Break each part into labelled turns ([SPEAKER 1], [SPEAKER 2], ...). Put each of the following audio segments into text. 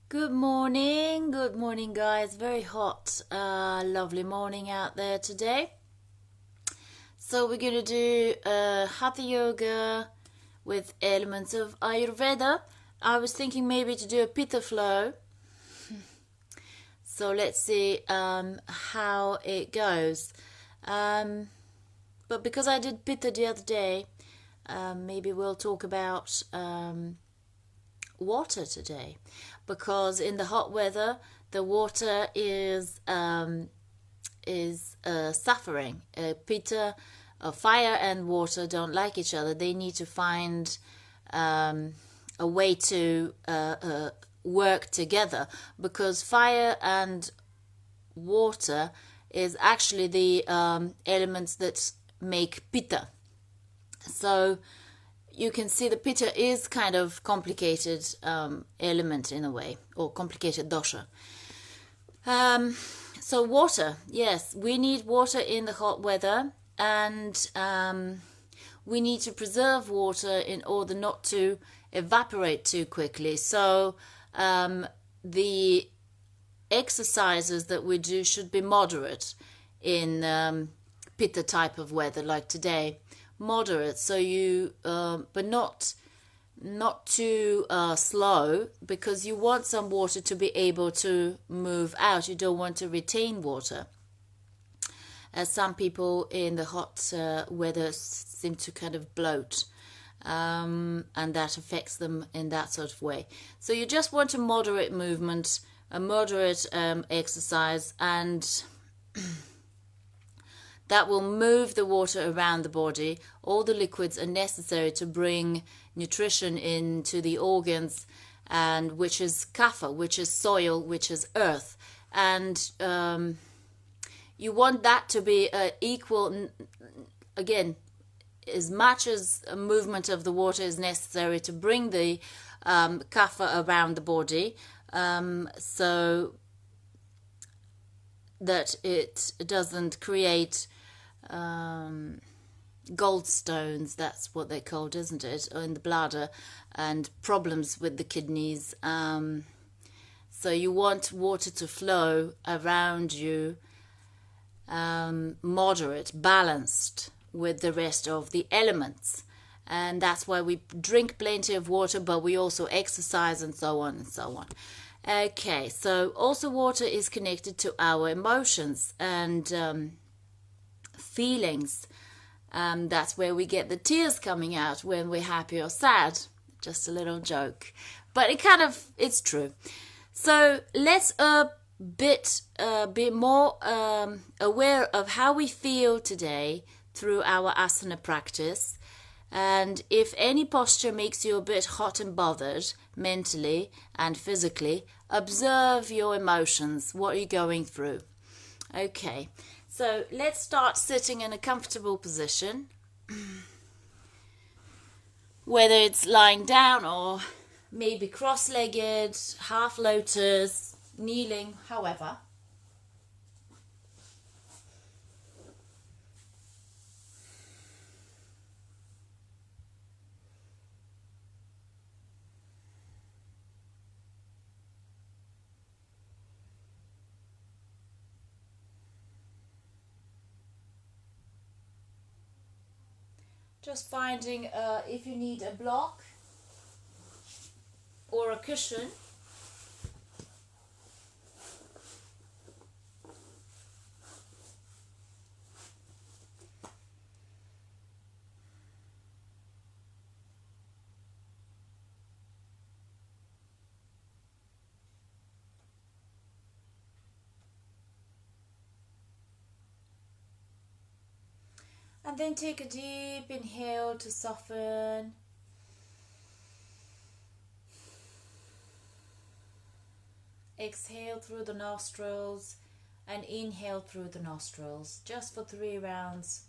[SPEAKER 1] Good morning guys. Very hot, lovely morning out there today. So we're gonna do Hatha Yoga with elements of Ayurveda. I was thinking maybe to do a Pitta flow. So let's see how it goes. But because I did Pitta the other day, maybe we'll talk about water today, because in the hot weather the water is suffering. Pitta, fire and water don't like each other. They need to find a way to work together, because fire and water is actually the elements that make pitta. So you can see the pitta is kind of complicated element in a way, or complicated dosha. So water, yes, we need water in the hot weather, and we need to preserve water in order not to evaporate too quickly. So the exercises that we do should be moderate in pitta type of weather, like today. Moderate, so you but not too slow, because you want some water to be able to move out. You don't want to retain water, as some people in the hot weather seem to kind of bloat, and that affects them in that sort of way. So you just want a moderate movement, a moderate exercise, and that will move the water around the body. All the liquids are necessary to bring nutrition into the organs, and which is kapha, which is soil, which is earth. And you want that to be equal, again, as much as a movement of the water is necessary to bring the kapha around the body, so that it doesn't create gallstones, that's what they're called, isn't it, in the bladder, and problems with the kidneys. So you want water to flow around you, moderate, balanced with the rest of the elements. And that's why we drink plenty of water, but we also exercise, and so on and so on. Okay, so also water is connected to our emotions and feelings. That's where we get the tears coming out when we're happy or sad. Just a little joke, but it's true. So let's be more aware of how we feel today through our asana practice. And if any posture makes you a bit hot and bothered mentally and physically, observe your emotions. What are you going through? Okay, so let's start sitting in a comfortable position, whether it's lying down or maybe cross-legged, half lotus, kneeling, however. Just finding if you need a block or a cushion. And then take a deep inhale to soften. Exhale through the nostrils and inhale through the nostrils, just for 3 rounds.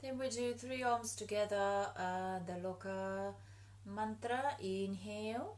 [SPEAKER 1] Then we do 3 ohms together, the Loka mantra. Inhale.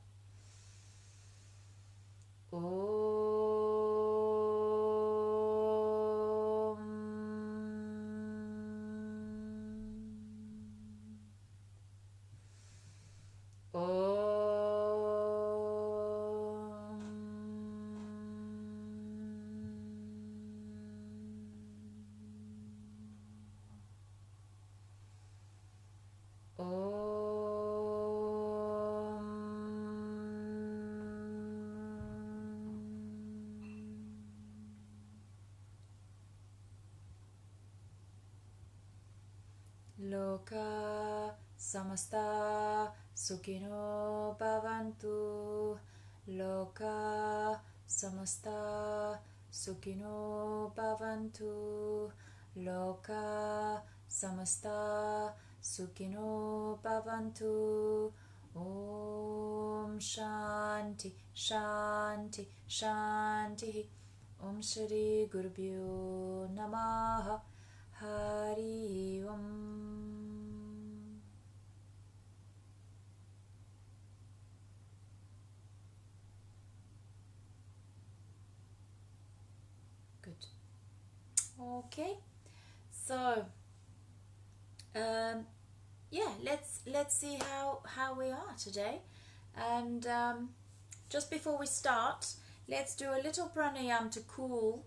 [SPEAKER 1] Loka samasta sukhino bhavantu. Loka samasta sukhino bhavantu. Loka samasta sukhino bhavantu. Om Shanti Shanti Shanti. Om Shri Gurubhyo Namaha. Hari Om. Good. Okay. So, yeah, let's see how we are today, and just before we start, let's do a little pranayam to cool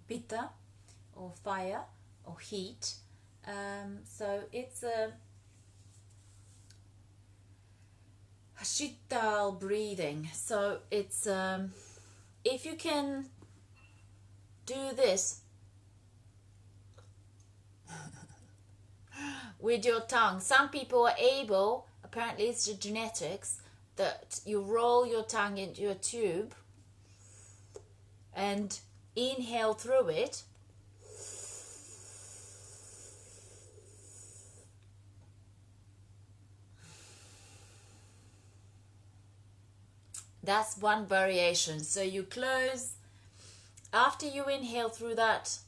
[SPEAKER 1] pitta, or fire, or heat. So it's a sheetali breathing. So it's if you can do this with your tongue. Some people are able, apparently it's the genetics, that you roll your tongue into a tube and inhale through it. That's one variation. So you close, after you inhale through that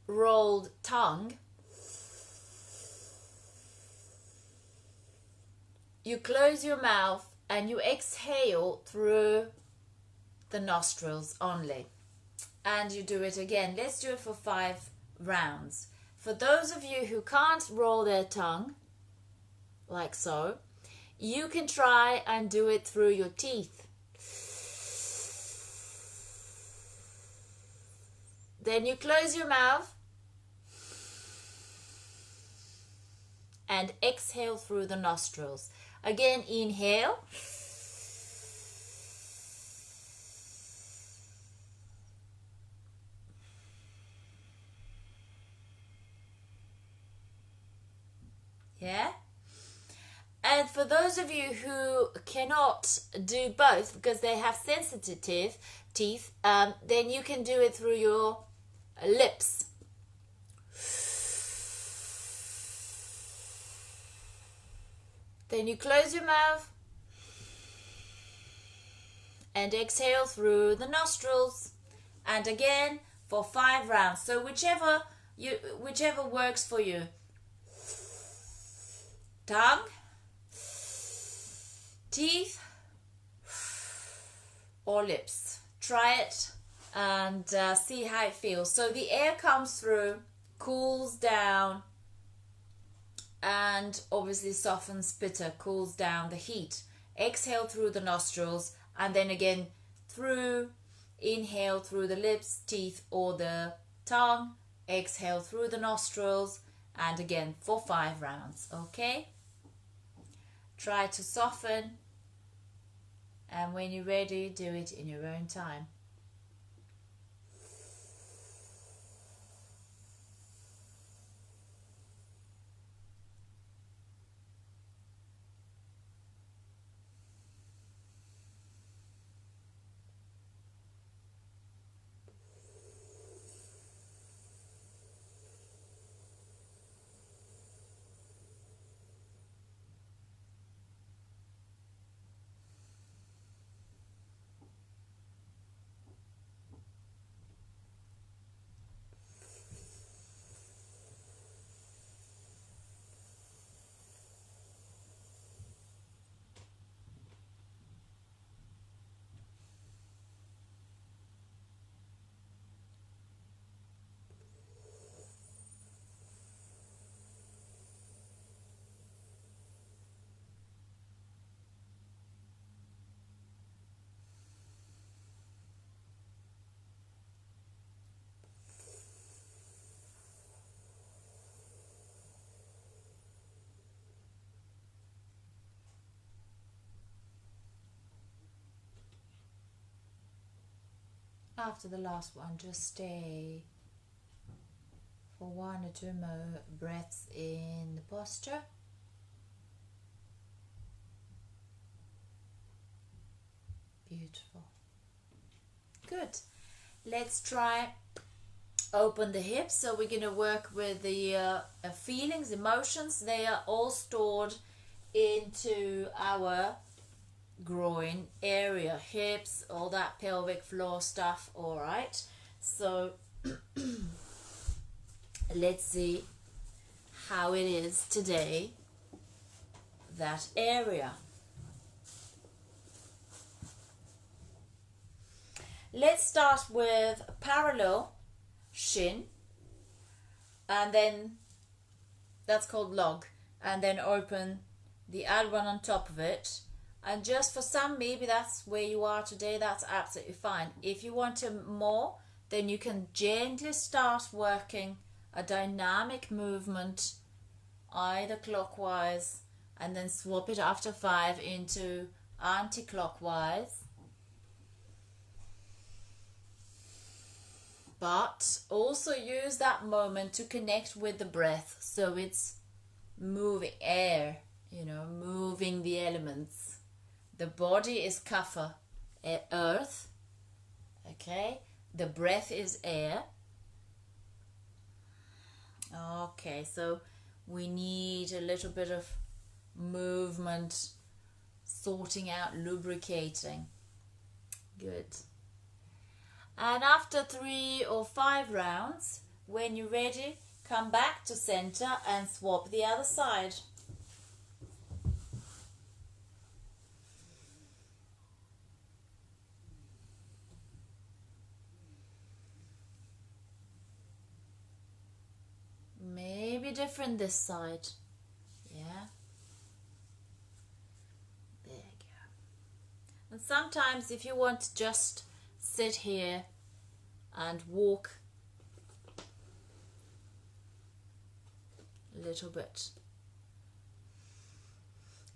[SPEAKER 1] rolled tongue, you close your mouth and you exhale through the nostrils only. And you do it again. Let's do it for 5 rounds. For those of you who can't roll their tongue, like so, you can try and do it through your teeth. Then you close your mouth and exhale through the nostrils. Again, inhale. Yeah? And for those of you who cannot do both because they have sensitive teeth, then you can do it through your lips. Then you close your mouth and exhale through the nostrils. And again for 5 rounds. So whichever works for you. Tongue, teeth, or lips. Try it and see how it feels. So the air comes through, cools down, and obviously softens pitta, cools down the heat. Exhale through the nostrils, and then again through, inhale through the lips, teeth, or the tongue. Exhale through the nostrils, and again for 5 rounds. Okay? Try to soften, and when you're ready, do it in your own time. after the last one, just stay for 1 or 2 more breaths in the posture. Beautiful. Good. Let's try open the hips. So we're going to work with the feelings, emotions. They are all stored into our groin area, hips, all that pelvic floor stuff. All right. So let's see how it is today, that area. Let's start with parallel shin, and then that's called log, and then open the other one on top of it. And just for some, maybe that's where you are today, that's absolutely fine. If you want to more, then you can gently start working a dynamic movement either clockwise and then swap it after 5 into anti-clockwise. But also use that moment to connect with the breath. So it's moving air, you know, moving the elements. The body is kapha, earth. Okay. The breath is air. Okay. So we need a little bit of movement, sorting out, lubricating. Good. And after 3 or 5 rounds, when you're ready, come back to center and swap the other side. Maybe different this side. Yeah. There you go. And sometimes if you want to just sit here and walk a little bit.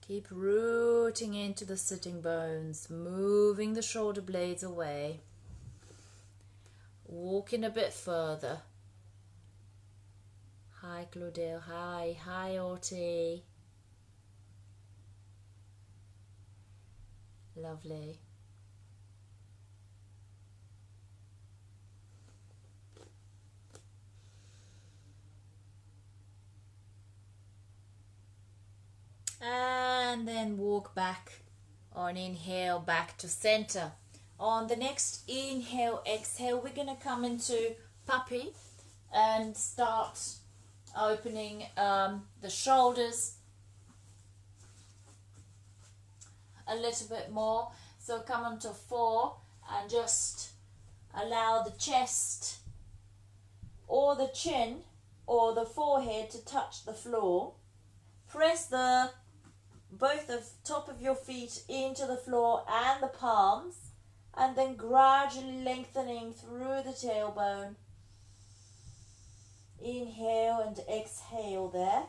[SPEAKER 1] Keep rooting into the sitting bones, moving the shoulder blades away. Walking a bit further. Hi Claudel, hi Orty. Lovely. And then walk back on inhale back to center. On the next inhale, exhale, we're going to come into puppy and start opening the shoulders a little bit more. So come onto 4 and just allow the chest or the chin or the forehead to touch the floor. Press both the top of your feet into the floor and the palms, and then gradually lengthening through the tailbone. Inhale and exhale there.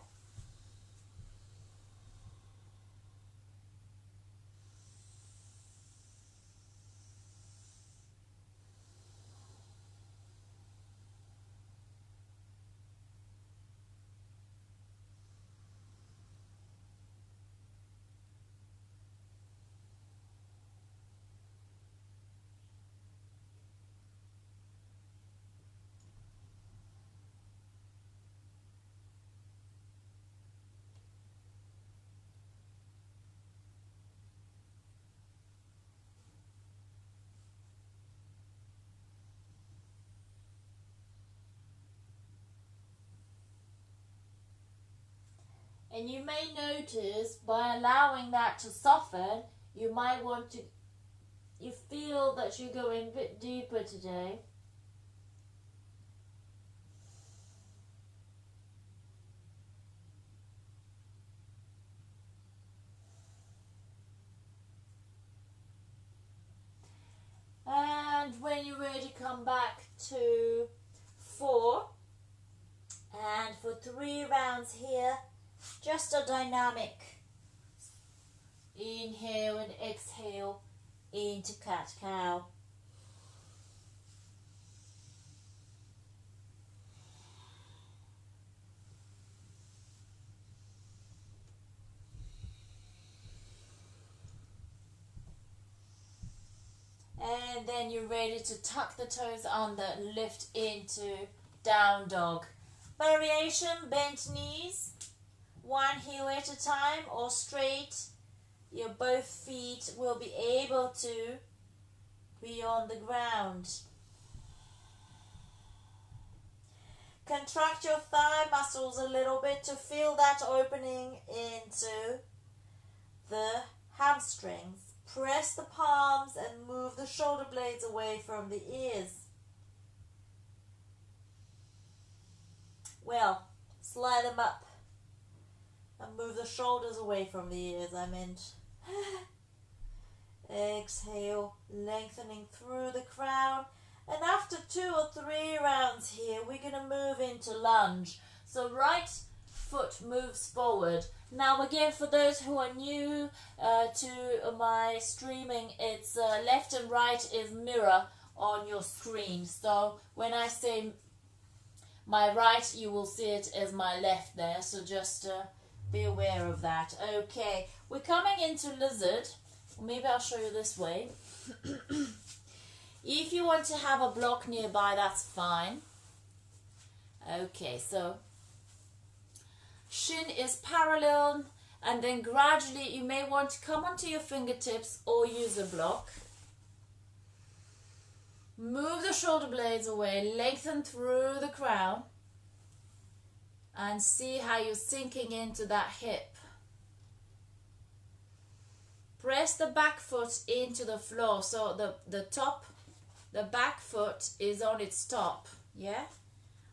[SPEAKER 1] And you may notice by allowing that to soften, you might want to, you feel that you're going a bit deeper today. And when you're ready, come back to 4. And for 3 rounds here, just a dynamic inhale and exhale into cat-cow. And then you're ready to tuck the toes under, lift into down dog. Variation, bent knees, one heel at a time or straight. Your both feet will be able to be on the ground. Contract your thigh muscles a little bit to feel that opening into the hamstrings. Press the palms and move the shoulder blades away from the ears. Well, slide them up and move the shoulders away from the ears, I meant. Exhale, lengthening through the crown. And after 2 or 3 rounds here, we're going to move into lunge. So right foot moves forward. Now again, for those who are new to my streaming, it's left and right is mirror on your screen. So when I say my right, you will see it as my left there. So just be aware of that. Okay, we're coming into lizard. Maybe I'll show you this way. If you want to have a block nearby, that's fine. Okay, so shin is parallel, and then gradually you may want to come onto your fingertips or use a block. Move the shoulder blades away, lengthen through the crown, and see how you're sinking into that hip. Press the back foot into the floor, so the back foot is on its top, yeah?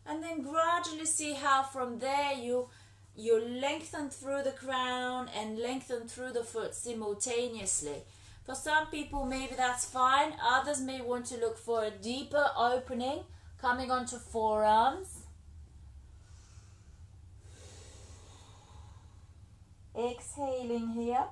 [SPEAKER 1] And then gradually see how from there you lengthen through the crown and lengthen through the foot simultaneously. For some people, maybe that's fine. Others may want to look for a deeper opening, coming onto forearms. Exhaling here.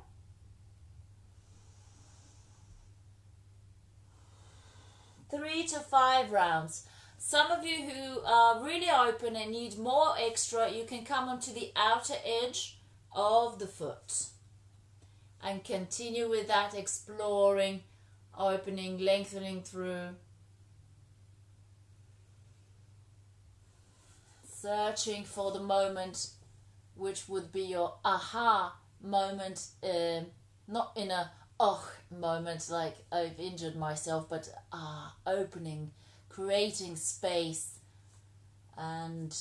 [SPEAKER 1] Three to 5 rounds. Some of you who are really open and need more extra, you can come onto the outer edge of the foot and continue with that, exploring, opening, lengthening through, searching for the moment which would be your aha moment, not in a moment like I've injured myself, but opening, creating space, and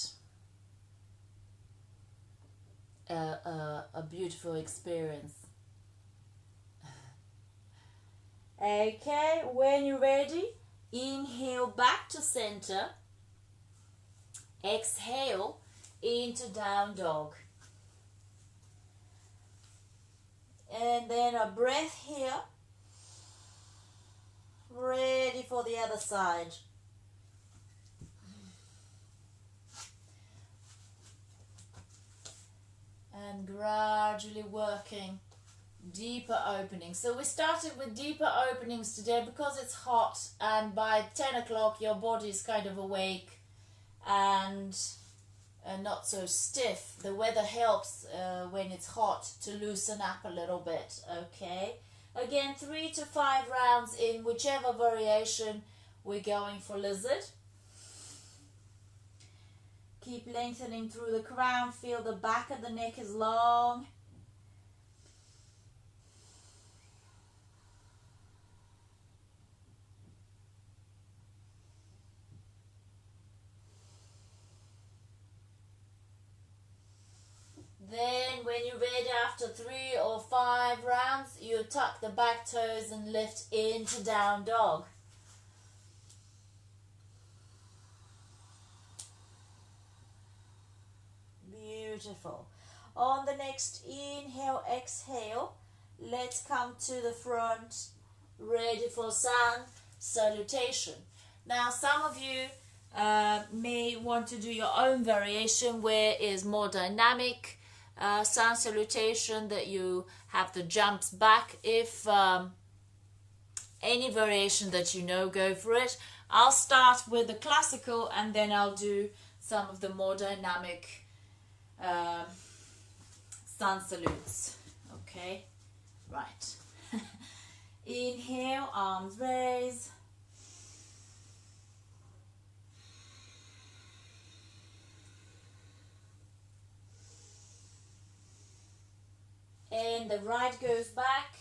[SPEAKER 1] a beautiful experience. Okay, when you're ready, inhale back to center, exhale into down dog. And then a breath here. Ready for the other side. And gradually working deeper openings. So we started with deeper openings today because it's hot, and by 10 o'clock your body is kind of awake and not so stiff. The weather helps when it's hot to loosen up a little bit. Okay, again 3 to 5 rounds in whichever variation we're going for lizard. Keep lengthening through the crown. Feel the back of the neck is long. Then when you're ready after 3 or 5 rounds, you tuck the back toes and lift into down dog. Beautiful. On the next inhale, exhale, let's come to the front, ready for sun salutation. Now some of you may want to do your own variation where is more dynamic sun salutation, that you have the jumps back. If any variation that you know, go for it. I'll start with the classical and then I'll do some of the more dynamic sun salutes. Okay, right. Inhale, arms raise, and the right goes back.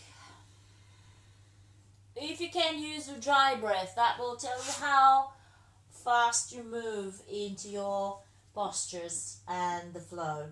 [SPEAKER 1] If you can use a dry breath, that will tell you how fast you move into your postures and the flow.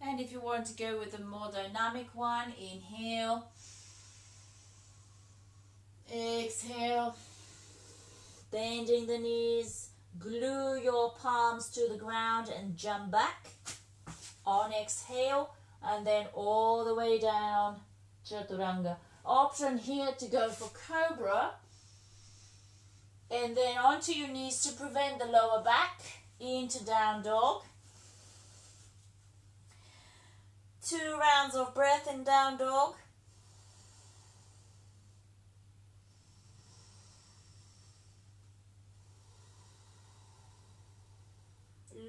[SPEAKER 1] And if you want to go with a more dynamic one, inhale, exhale, bending the knees, glue your palms to the ground and jump back on exhale, and then all the way down, chaturanga. Option here to go for cobra, and then onto your knees to prevent the lower back, into down dog. 2 rounds of breath in down dog.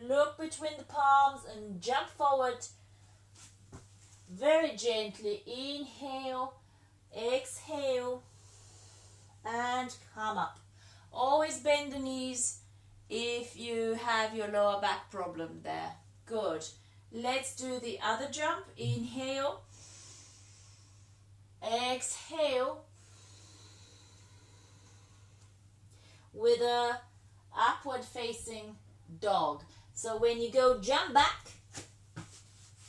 [SPEAKER 1] Look between the palms and jump forward very gently. Inhale, exhale, and come up. Always bend the knees if you have your lower back problem there. Good. Let's do the other jump. Inhale, exhale, with a upward facing dog. So when you go jump back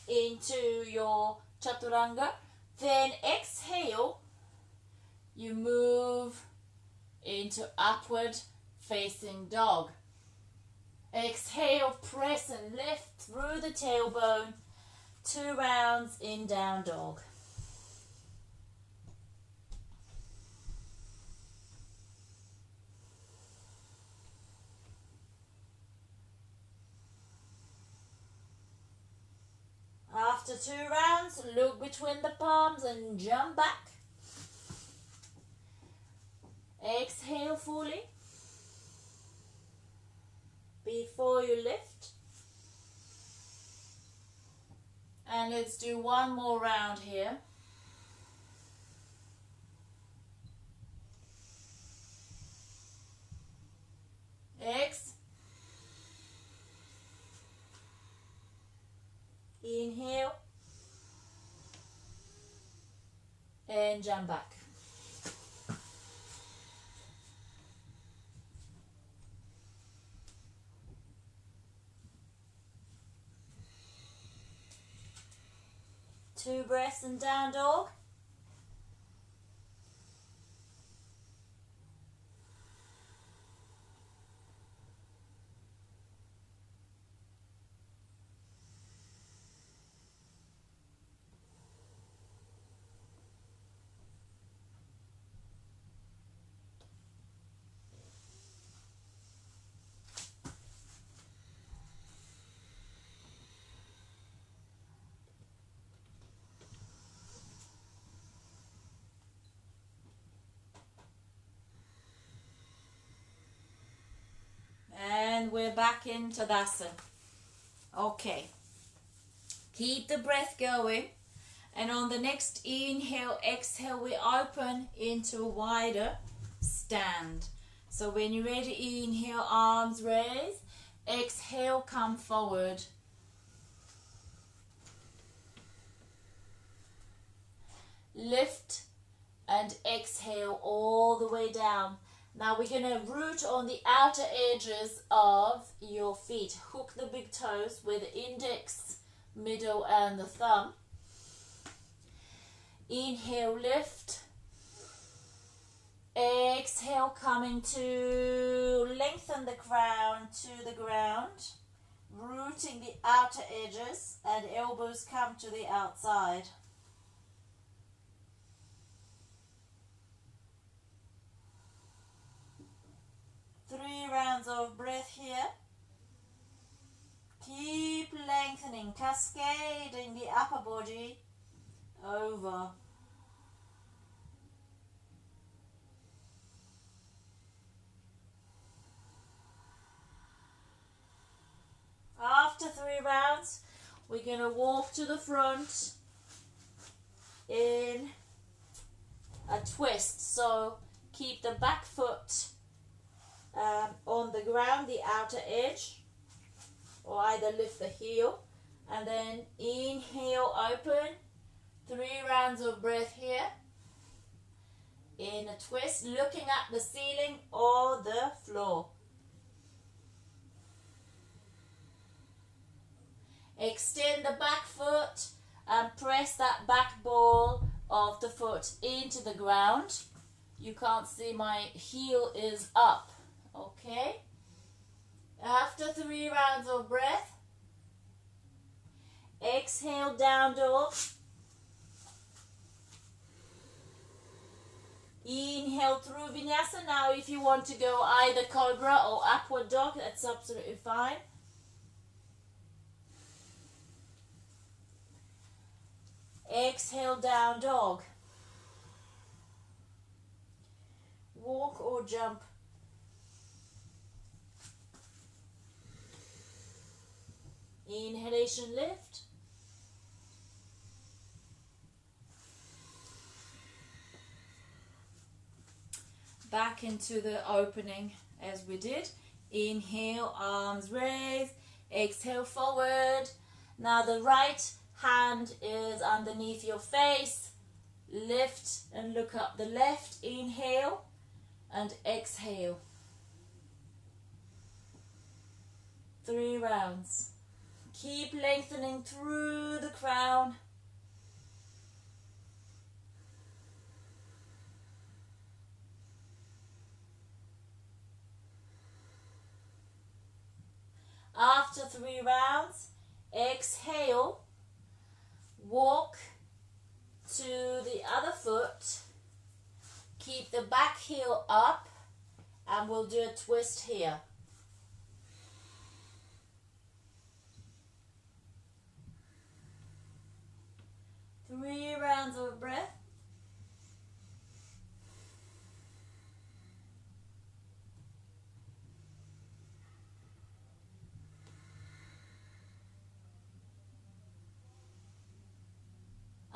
[SPEAKER 1] into your chaturanga, then exhale, you move into upward facing dog. Exhale, press and lift through the tailbone. 2 rounds in down dog. After 2 rounds, look between the palms and jump back. Exhale fully before you lift. And let's do one more round here. Inhale and jump back. Two breaths in down dog. back in Tadasana. Okay. Keep the breath going. And on the next inhale, exhale, we open into a wider stand. So when you're ready, inhale, arms raise. Exhale, come forward. Lift and exhale all the way down. Now we're going to root on the outer edges of your feet. Hook the big toes with the index, middle and the thumb. Inhale, lift. Exhale, coming to lengthen the crown to the ground. Rooting the outer edges and elbows come to the outside. 3 rounds of breath here. Keep lengthening, cascading the upper body over. After 3 rounds, we're going to walk to the front in a twist. So keep the back foot on the ground, the outer edge, or either lift the heel, and then inhale, open. 3 rounds of breath here in a twist, looking at the ceiling or the floor. Extend the back foot and press that back ball of the foot into the ground. You can't see my heel is up. Okay. After 3 rounds of breath, exhale, down dog. Inhale through vinyasa. Now if you want to go either cobra or upward dog, that's absolutely fine. Exhale, down dog. Walk or jump. Inhalation, lift. Back into the opening as we did. Inhale, arms raise. Exhale, forward. Now the right hand is underneath your face. Lift and look up the left. Inhale and exhale. 3 rounds. Keep lengthening through the crown. After 3 rounds, exhale, walk to the other foot, keep the back heel up, and we'll do a twist here. Three rounds of breath.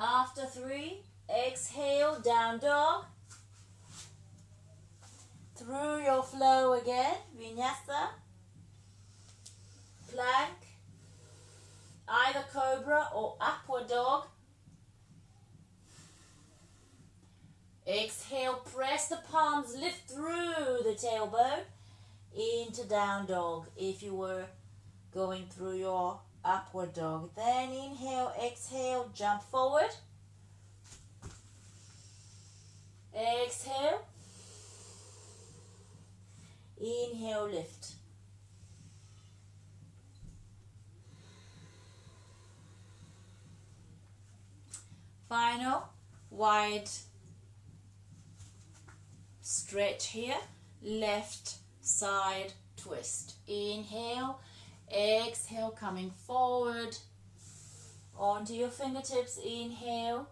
[SPEAKER 1] After 3, exhale, down dog. Through your flow again, vinyasa, plank, either cobra or upward dog. Exhale, press the palms, lift through the tailbone into down dog if you were going through your upward dog. Then inhale, exhale, jump forward. Exhale. Inhale, lift. Final wide stretch here. Left side twist. Inhale. Exhale, coming forward onto your fingertips. Inhale,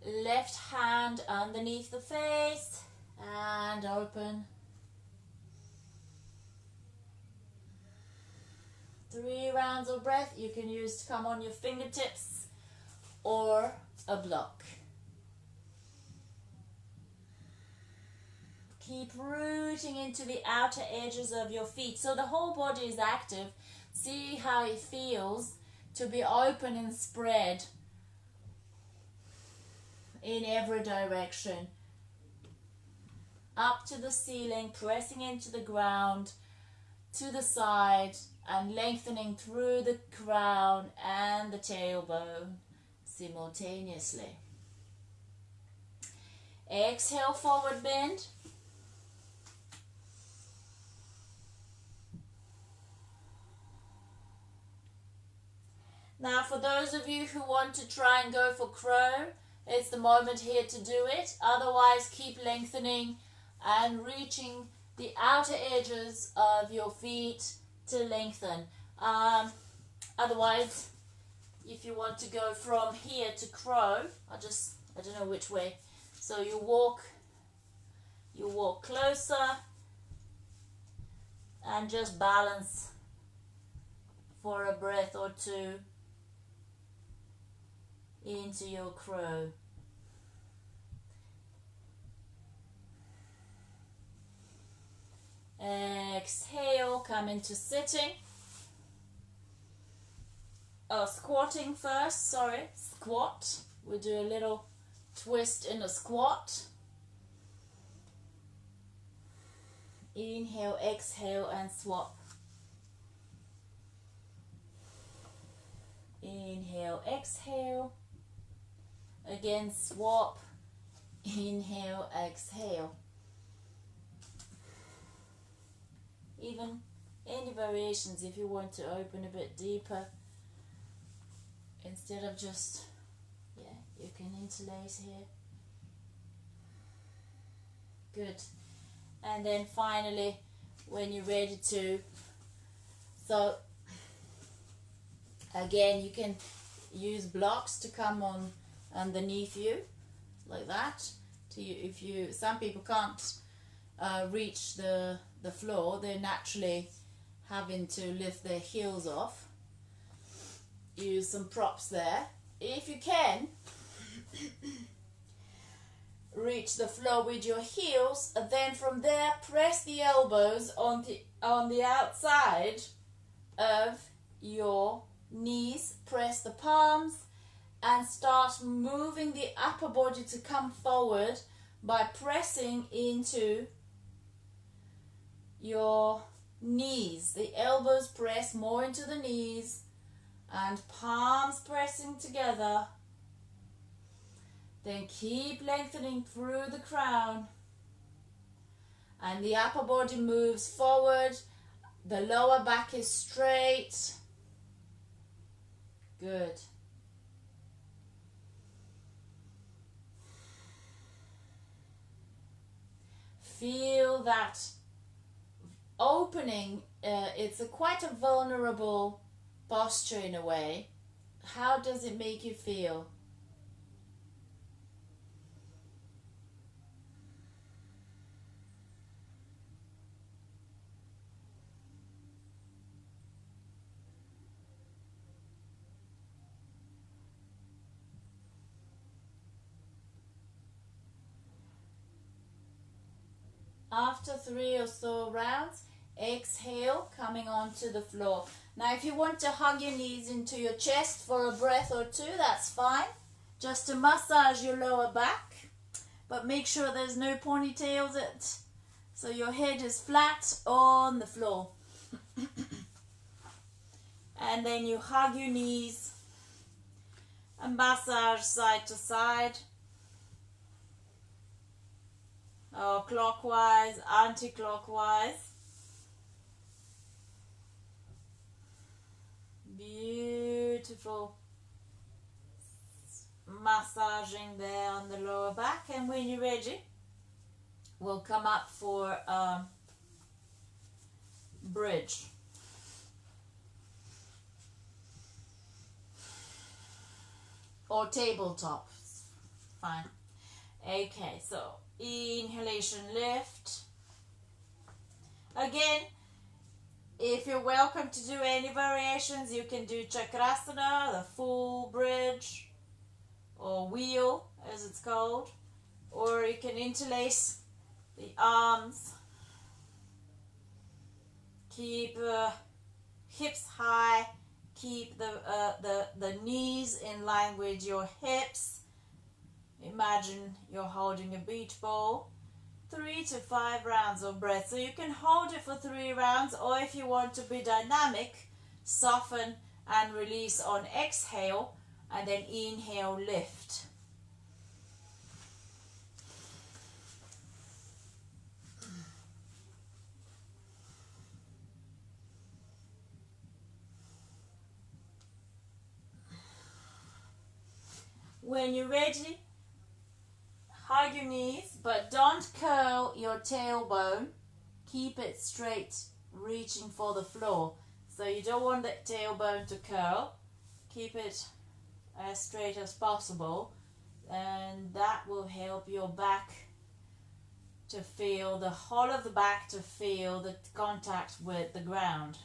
[SPEAKER 1] left hand underneath the face and open. 3 rounds of breath. You can use to come on your fingertips or a block. Keep rooting into the outer edges of your feet so the whole body is active. See how it feels to be open and spread in every direction. Up to the ceiling, pressing into the ground, to the side, and lengthening through the crown and the tailbone simultaneously. Exhale, forward bend. Now for those of you who want to try and go for crow, it's the moment here to do it. Otherwise, keep lengthening and reaching the outer edges of your feet to lengthen. Otherwise, if you want to go from here to crow, I don't know which way. So you walk closer and just balance for a breath or two into your crow. Exhale, come into sitting. Squatting first, squat. We'll do a little twist in a squat. Inhale, exhale, and swap. Inhale, exhale. Again, swap. Inhale, exhale. Even any variations if you want to open a bit deeper. Instead of just, you can interlace here. Good. And then finally, when you're ready to, so again, you can use blocks to come on underneath you, like that. Some people can't reach the floor, they're naturally having to lift their heels off. Use some props there. If you can, reach the floor with your heels, and then from there press the elbows on the outside of your knees. Press the palms and start moving the upper body to come forward by pressing into your knees. The elbows press more into the knees and palms pressing together. Then keep lengthening through the crown and the upper body moves forward. The lower back is straight. Good. Feel that opening. It's quite a vulnerable posture in a way. How does it make you feel? After 3 or so rounds, exhale, coming onto the floor. Now if you want to hug your knees into your chest for a breath or two, that's fine. Just to massage your lower back. But make sure there's no ponytails, so your head is flat on the floor. And then you hug your knees and massage side to side. Or clockwise, anti-clockwise. Beautiful massaging there on the lower back. And when you're ready, we'll come up for bridge. Or tabletop. Fine. Okay, so inhalation, lift. Again, If you're welcome to do any variations, you can do Chakrasana, the full bridge, or wheel as it's called, or you can interlace the arms. Keep hips high, keep the knees in line with your hips. Imagine you're holding a beach ball. 3 to 5 rounds of breath. So you can hold it for 3 rounds, or if you want to be dynamic, soften and release on exhale, and then inhale, lift. When you're ready, hug your knees, but don't curl your tailbone. Keep it straight, reaching for the floor. So you don't want the tailbone to curl. Keep it as straight as possible, and that will help your back to feel, the whole of the back to feel the contact with the ground.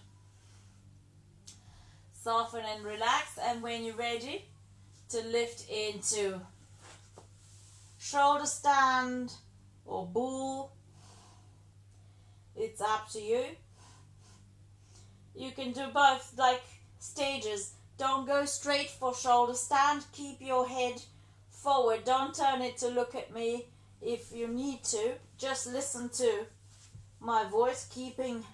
[SPEAKER 1] Soften and relax, and when you're ready to lift into shoulder stand or bull, it's up to you. You can do both, like stages. Don't go straight for shoulder stand. Keep your head forward. Don't turn it to look at me if you need to. Just listen to my voice, keeping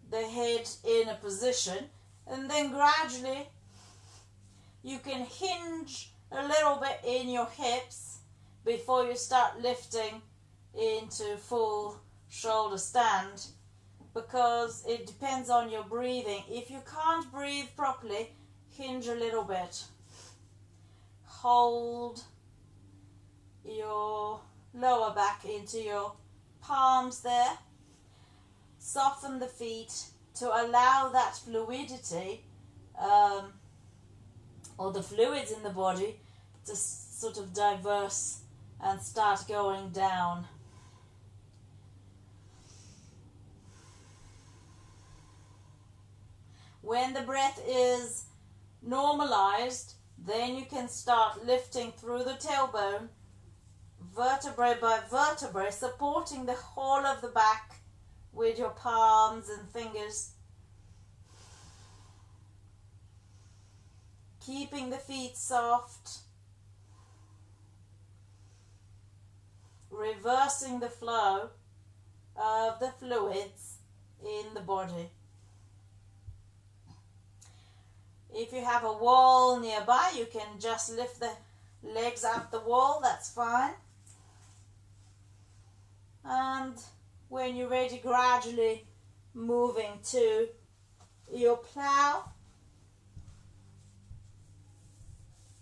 [SPEAKER 1] the head in a position, and then gradually you can hinge a little bit in your hips before you start lifting into full shoulder stand, because it depends on your breathing. If you can't breathe properly, hinge a little bit. Hold your lower back into your palms there. Soften the feet to allow that fluidity, or the fluids in the body, to sort of diverse and start going down. When the breath is normalized, then you can start lifting through the tailbone, vertebrae by vertebrae, supporting the whole of the back with your palms and fingers. Keeping the feet soft, reversing the flow of the fluids in the body. If you have a wall nearby, you can just lift the legs up the wall, that's fine. And when you're ready, gradually moving to your plow.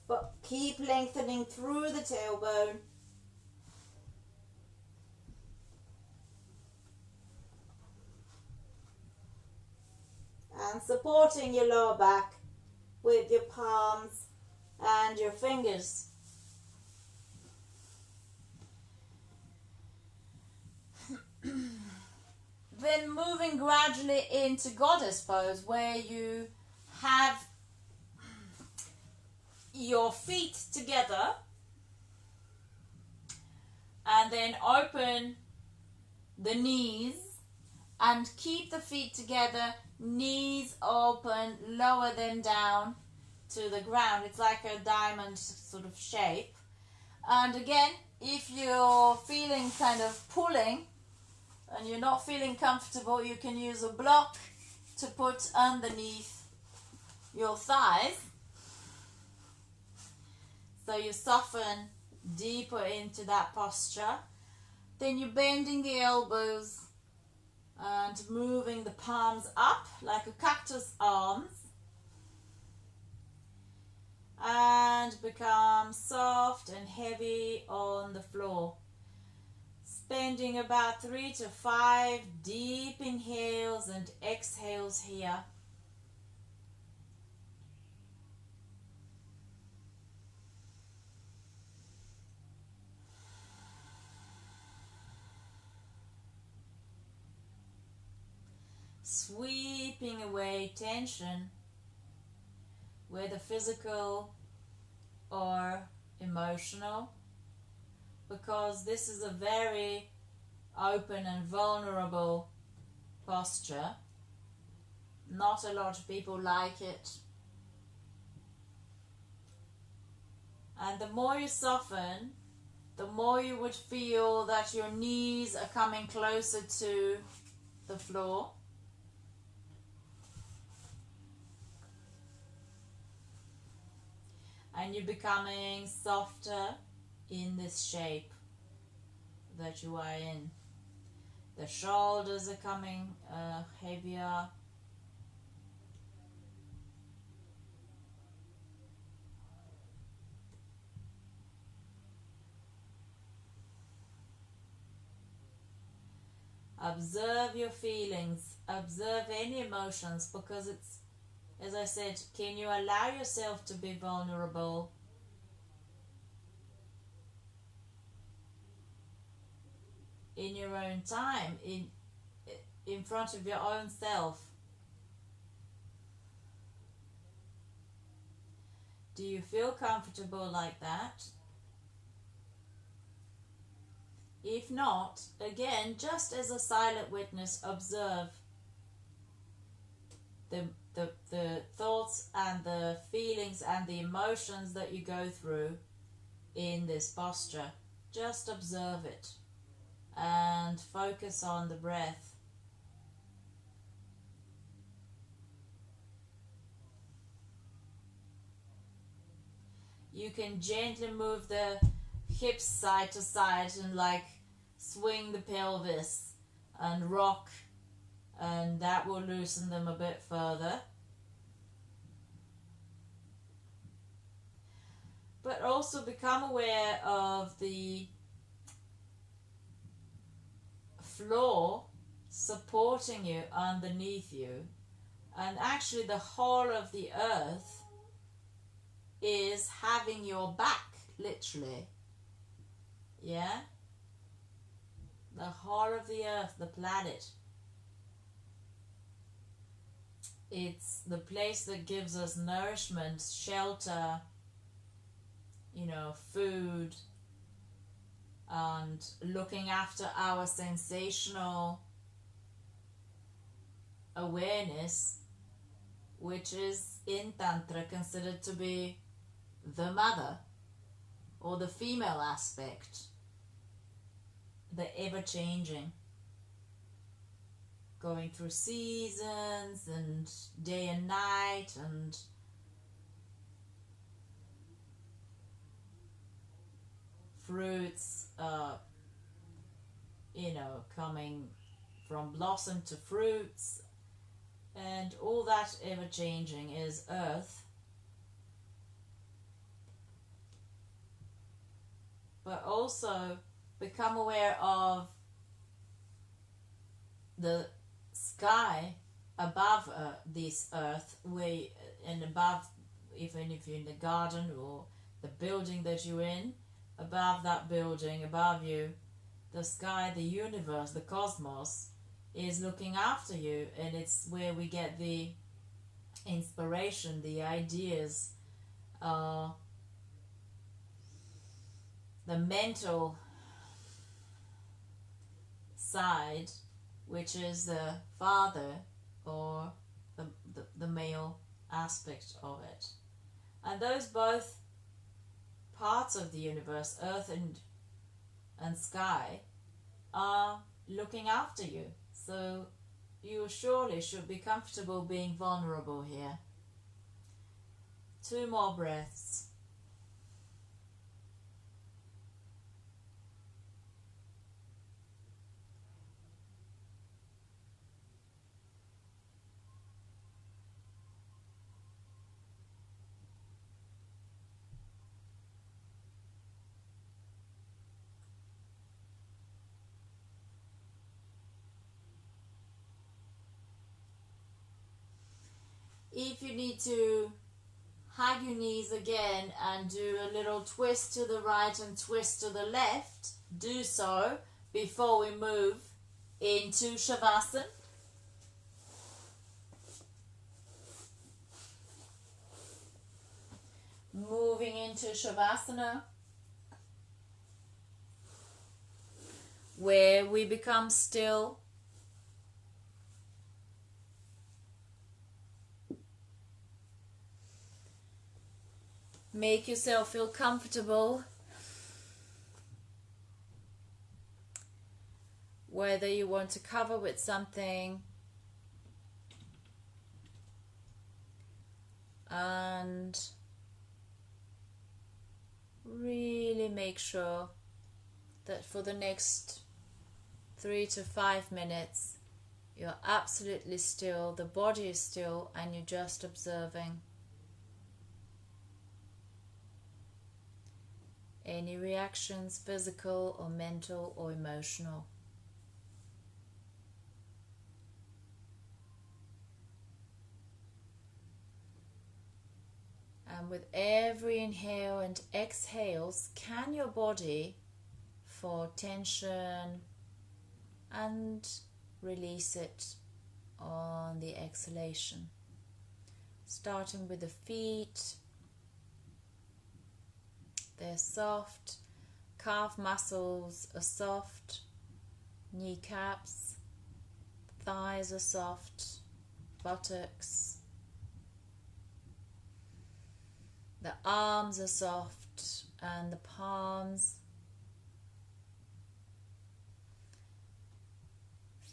[SPEAKER 1] But keep lengthening through the tailbone. And supporting your lower back with your palms and your fingers. Then moving gradually into goddess pose, where you have your feet together and then open the knees and keep the feet together, knees open, lower them down to the ground. It's like a diamond sort of shape. And again, if you're feeling kind of pulling and you're not feeling comfortable, you can use a block to put underneath your thighs. So you soften deeper into that posture. Then you're bending the elbows and moving the palms up like a cactus arms. And become soft and heavy on the floor. Spending about 3 to 5 deep inhales and exhales here. sweeping away tension, whether physical or emotional, because this is a very open and vulnerable posture. Not a lot of people like it. And the more you soften, the more you would feel that your knees are coming closer to the floor. And you're becoming softer in this shape that you are in. The shoulders are coming heavier. Observe your feelings, observe any emotions, because it's, as I said, can you allow yourself to be vulnerable? In your own time, in front of your own self. Do you feel comfortable like that? If not, again, just as a silent witness, observe the thoughts and the feelings and the emotions that you go through in this posture. Just observe it and focus on the breath. You can gently move the hips side to side and like swing the pelvis and rock, and that will loosen them a bit further. But also become aware of the floor supporting you underneath you, and actually the whole of the earth is having your back, literally. Yeah? The whole of the earth, the planet. It's the place that gives us nourishment, shelter, food, and looking after our sensational awareness, which is in Tantra considered to be the mother or the female aspect, the ever-changing, going through seasons and day and night and fruits, coming from blossom to fruits, and all that ever-changing is earth. But also become aware of the sky above this earth, and above, even if you're in the garden or the building that you're in, above that building, above you, the sky, the universe, the cosmos is looking after you, and it's where we get the inspiration, the ideas, the mental side, which is the father or the male aspect of it. And those both parts of the universe, earth and sky, are looking after you. So you surely should be comfortable being vulnerable here. 2 more breaths. If you need to hug your knees again and do a little twist to the right and twist to the left, do so before we move into Shavasana. Moving into Shavasana, where we become still. Make yourself feel comfortable. Whether you want to cover with something, and really make sure that for the next 3 to 5 minutes you're absolutely still, the body is still, and you're just observing. Any reactions, physical or mental or emotional. And with every inhale and exhale, scan your body for tension and release it on the exhalation. Starting with the feet. They're soft. Calf muscles are soft. Kneecaps. Thighs are soft. Buttocks. The arms are soft and the palms.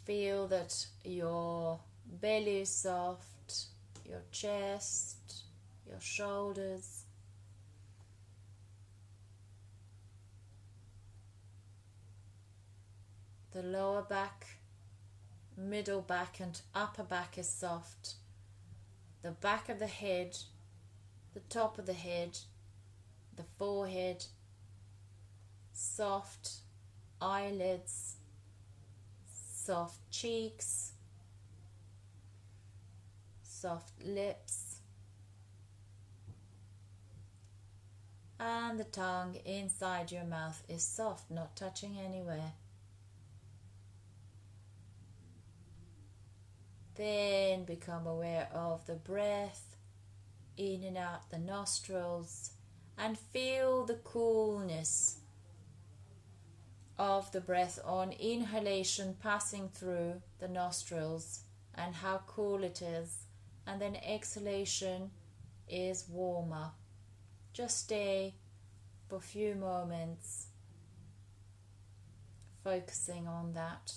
[SPEAKER 1] Feel that your belly is soft, your chest, your shoulders. The lower back, middle back and upper back is soft. The back of the head, the top of the head, the forehead, soft eyelids, soft cheeks, soft lips, and the tongue inside your mouth is soft, not touching anywhere. Then become aware of the breath in and out the nostrils, and feel the coolness of the breath on inhalation passing through the nostrils and how cool it is, and then exhalation is warmer. Just stay for a few moments focusing on that.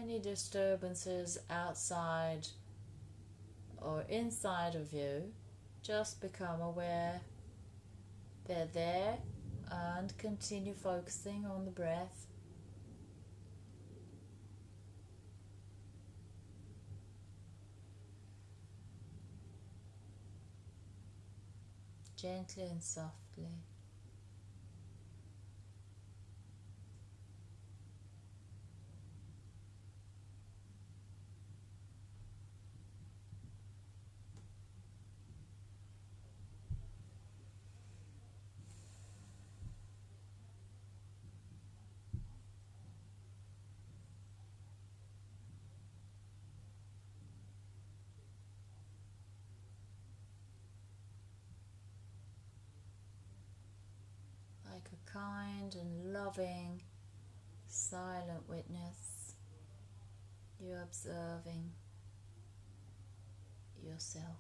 [SPEAKER 1] Any disturbances outside or inside of you, just become aware they're there and continue focusing on the breath. Gently and softly. Like a kind and loving, silent witness, you're observing yourself.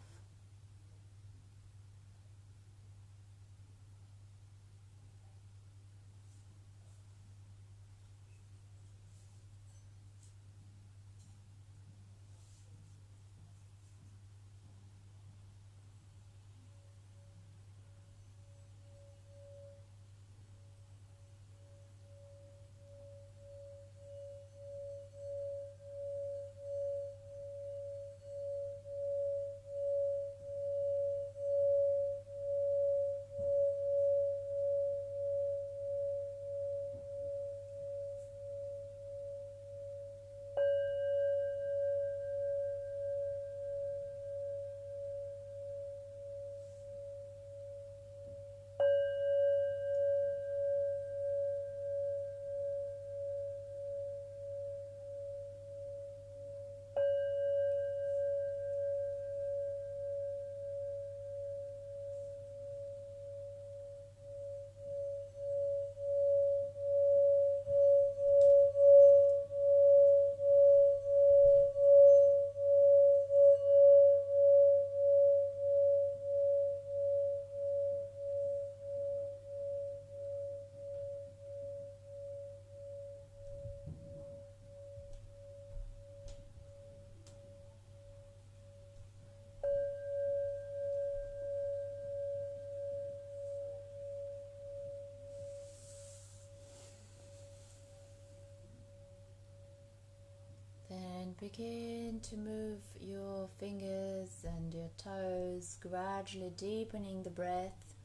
[SPEAKER 1] begin to move your fingers and your toes, gradually deepening the breath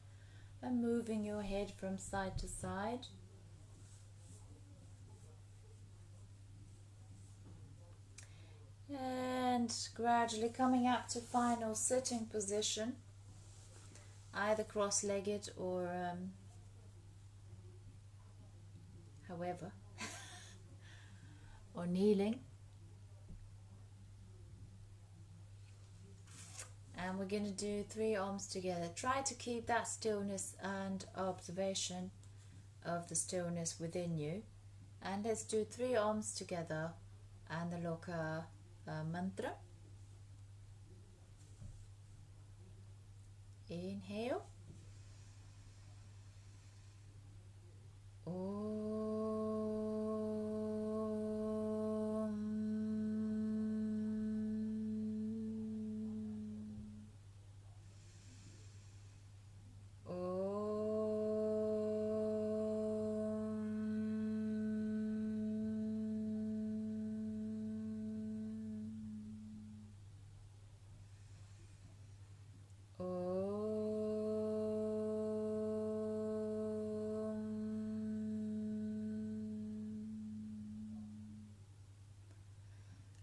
[SPEAKER 1] and moving your head from side to side. And gradually coming up to final sitting position, either cross-legged or however, or kneeling. And we're going to do 3 arms together. Try to keep that stillness and observation of the stillness within you. And let's do 3 arms together and the Loka mantra. Inhale.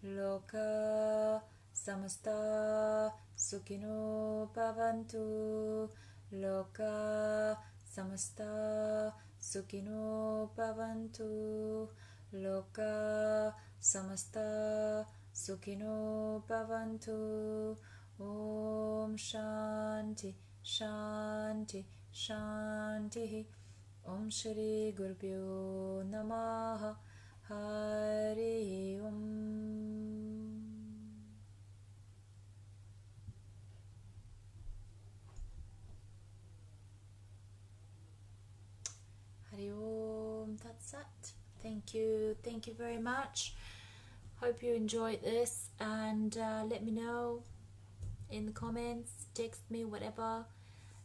[SPEAKER 1] Loka samasta sukhino bhavantu. Loka samasta sukhino bhavantu. Loka samasta sukhino bhavantu. Om Shanti Shanti Shanti. Om Shri Gurubhyo Namaha. Hari Om. Hari Om. That's it. Thank you very much. Hope you enjoyed this, and let me know in the comments, text me, whatever,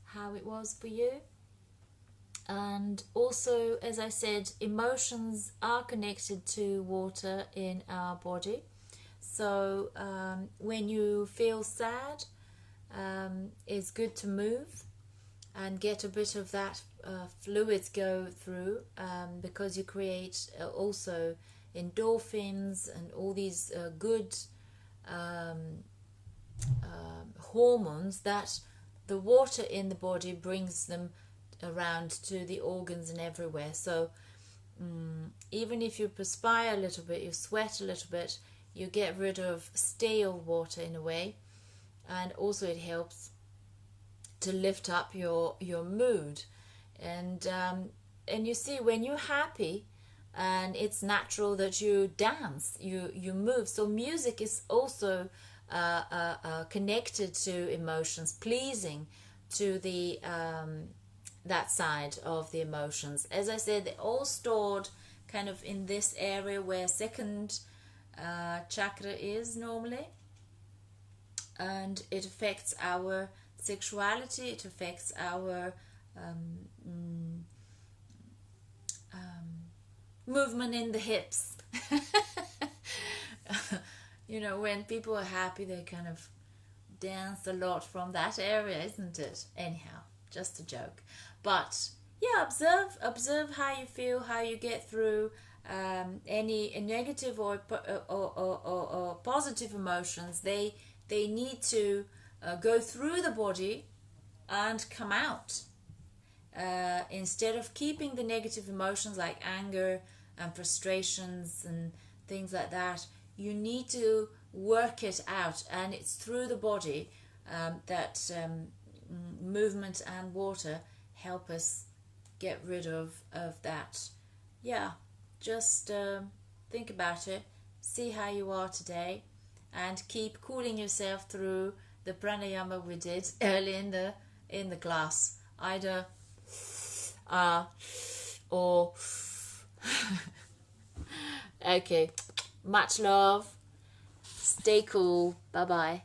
[SPEAKER 1] how it was for you. And also, as I said, emotions are connected to water in our body. So when you feel sad, it's good to move and get a bit of that fluids go through, because you create also endorphins and all these good hormones that the water in the body brings them around to the organs and everywhere. So even if you perspire a little bit, you sweat a little bit, you get rid of stale water in a way, and also it helps to lift up your mood. And you see, when you're happy, and it's natural that you dance, you move. So music is also connected to emotions, pleasing to the that side of the emotions. As I said, they're all stored kind of in this area where second chakra is normally, and it affects our sexuality, it affects our movement in the hips. You know, when people are happy, they kind of dance a lot from that area, isn't it? Anyhow, just a joke. But yeah, observe how you feel, how you get through any negative or positive emotions. They need to go through the body and come out. Instead of keeping the negative emotions like anger and frustrations and things like that, you need to work it out, and it's through the body that movement and water help us get rid of that. Yeah, just think about it, see how you are today, and keep cooling yourself through the pranayama we did early in the class, either or okay, much love, stay cool, bye bye.